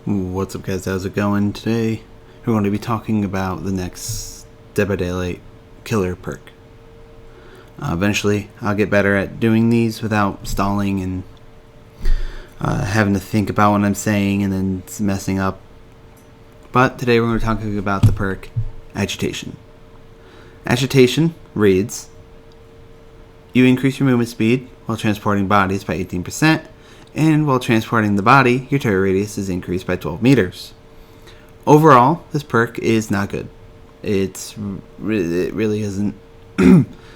What's up, guys? How's it going? Today we're going to be talking about the next Dead by Daylight killer perk. Eventually I'll get better at doing these without stalling and having to think about what I'm saying and then messing up. But today we're going to be talking about the perk Agitation. Agitation reads: you increase your movement speed while transporting bodies by 18%, and while transporting the body, your terror radius is increased by 12 meters. Overall, this perk is not good. It really isn't.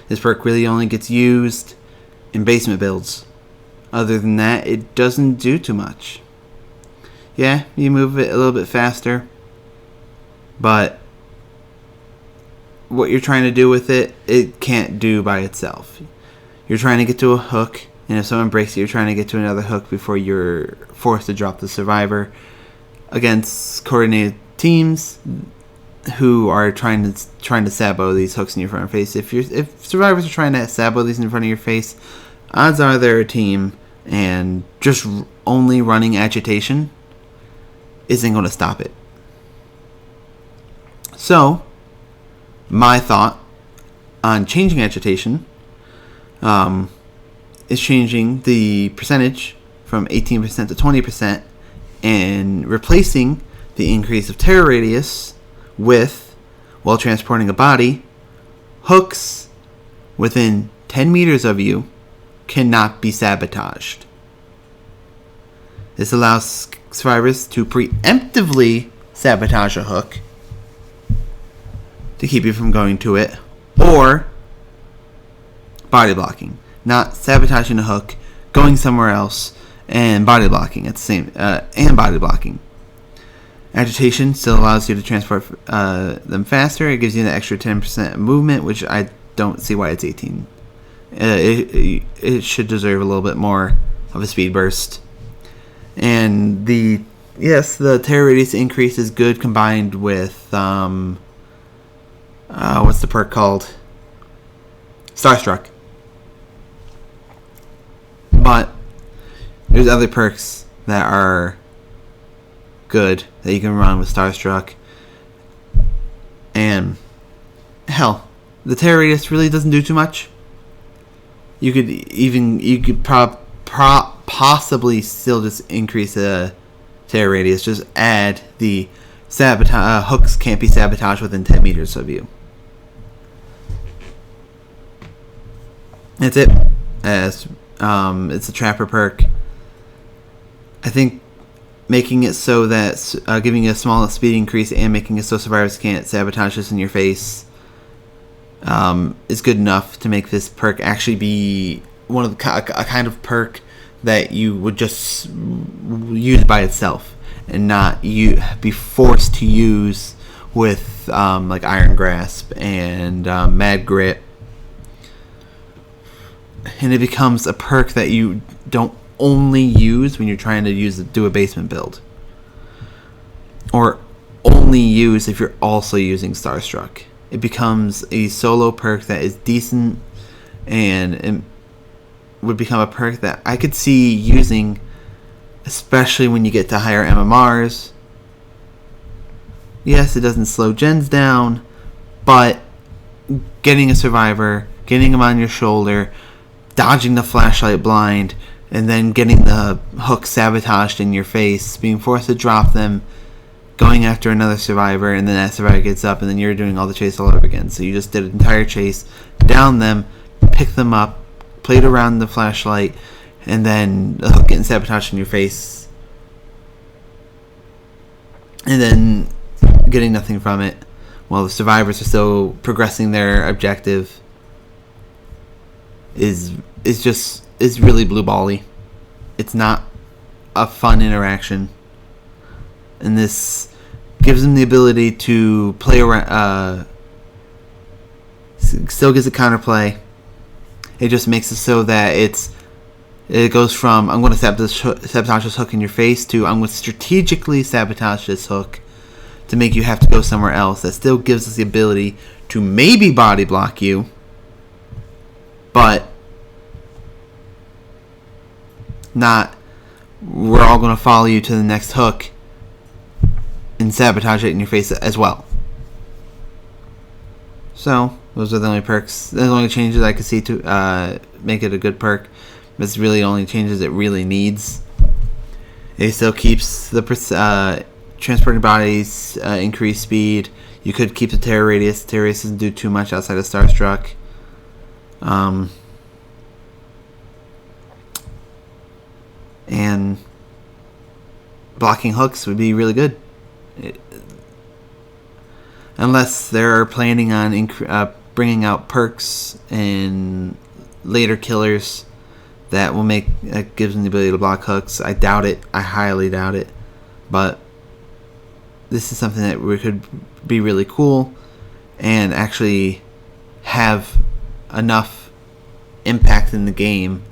This perk really only gets used in basement builds. Other than that, it doesn't do too much. Yeah, you move it a little bit faster, but what you're trying to do with it, it can't do by itself. You're trying to get to a hook, and if someone breaks it, you're trying to get to another hook before you're forced to drop the survivor against coordinated teams who are trying to sabo these hooks in your front face. If survivors are trying to sabo these in front of your face, odds are they're a team, and just only running Agitation isn't going to stop it. So, my thought on changing Agitation is changing the percentage from 18% to 20% and replacing the increase of terror radius with, while transporting a body, hooks within 10 meters of you cannot be sabotaged. This allows survivors to preemptively sabotage a hook to keep you from going to it, or body blocking. Not sabotaging a hook, going somewhere else, and body blocking at the same and body blocking. Agitation still allows you to transport them faster. It gives you an extra 10% movement, which I don't see why it's 18. It should deserve a little bit more of a speed burst. And the terror radius increase is good combined with what's the perk called? Starstruck. But there's other perks that are good that you can run with Starstruck. And hell, the terror radius really doesn't do too much. You could possibly still just increase the terror radius. Just add the hooks can't be sabotaged within 10 meters of you. That's it. It's a trapper perk. I think making it so that giving you a small speed increase and making it so survivors can't sabotage this in your face is good enough to make this perk actually be one of a kind of perk that you would just use by itself and not be forced to use with like Iron Grasp and Mad Grit. And it becomes a perk that you don't only use when you're trying to do a basement build, or only use if you're also using Starstruck. It becomes a solo perk that is decent, and it would become a perk that I could see using, especially when you get to higher MMRs. Yes, it doesn't slow gens down, but getting a survivor, getting them on your shoulder, dodging the flashlight blind, and then getting the hook sabotaged in your face, being forced to drop them, going after another survivor, and then that survivor gets up, and then you're doing all the chase all over again. So you just did an entire chase, down them, picked them up, played around the flashlight, and then the hook getting sabotaged in your face, and then getting nothing from it while the survivors are still progressing their objective is really blue bally. It's not a fun interaction, and this gives them the ability to play around. Still gives it counterplay. It just makes it so that it goes from I'm going to sabotage this hook in your face to I'm going to strategically sabotage this hook to make you have to go somewhere else. That still gives us the ability to maybe body block you, but not we're all going to follow you to the next hook and sabotage it in your face as well. So those are the only perks. The only changes I could see to make it a good perk. It's really the only changes it really needs. It still keeps the transporting bodies, increased speed. You could keep the terror radius. Terror radius doesn't do too much outside of Starstruck. And blocking hooks would be really good. Unless they're planning on bringing out perks and later killers that will that gives them the ability to block hooks. I doubt it. I highly doubt it. But this is something that could be really cool and actually have enough impact in the game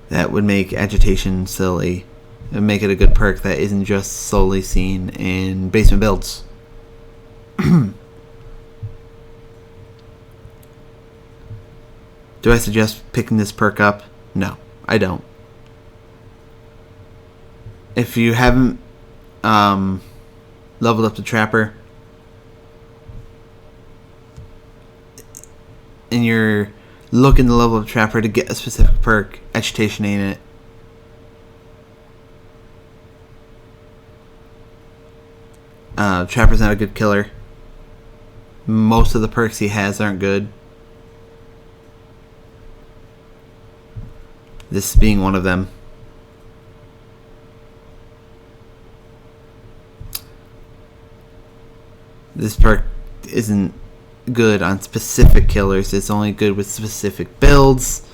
that would make Agitation silly and make it a good perk that isn't just solely seen in basement builds. Do I suggest picking this perk up? No, I don't. If you haven't leveled up the Trapper and you're looking to level up Trapper to get a specific perk, Agitation ain't it. Trapper's not a good killer. Most of the perks he has aren't good. This being one of them. This perk isn't good on specific killers. It's only good with specific builds.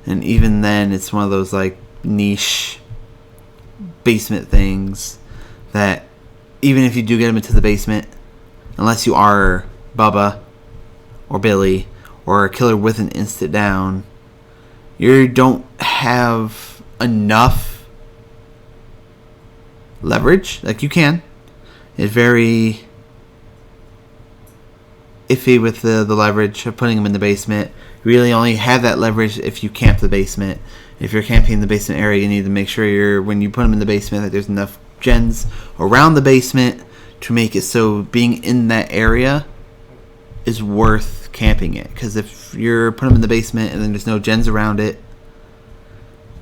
And even then, it's one of those like niche basement things that even if you do get him into the basement, unless you are Bubba or Billy or a killer with an instant down, you don't have enough leverage. Like, you can. It's very iffy with the leverage of putting them in the basement. You really only have that leverage if you camp the basement. If you're camping in the basement area, you need to make sure when you put them in the basement that there's enough gens around the basement to make it so being in that area is worth camping it. Because if you're putting them in the basement and then there's no gens around it,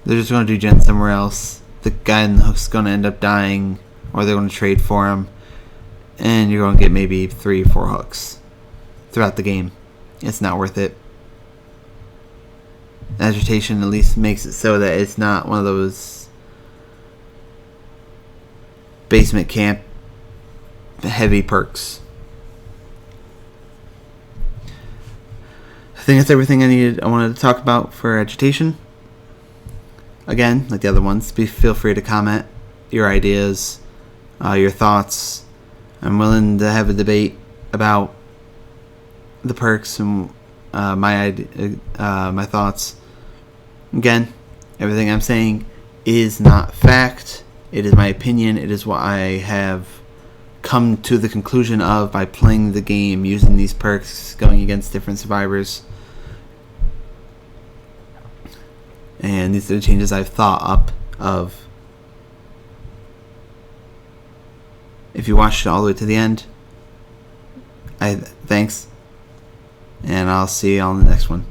they're just going to do gens somewhere else. The guy in the hook's going to end up dying, or they're going to trade for him, and you're going to get maybe 3 or 4 hooks throughout the game. It's not worth it. Agitation at least makes it so that it's not one of those basement camp heavy perks. I think that's everything I wanted to talk about for Agitation. Again, like the other ones, feel free to comment your ideas, your thoughts. I'm willing to have a debate about the perks and my thoughts. Again, everything I'm saying is not fact. It is my opinion. It is what I have come to the conclusion of by playing the game, using these perks, going against different survivors. And these are the changes I've thought up of. If you watched it all the way to the end, thanks. And I'll see you on the next one.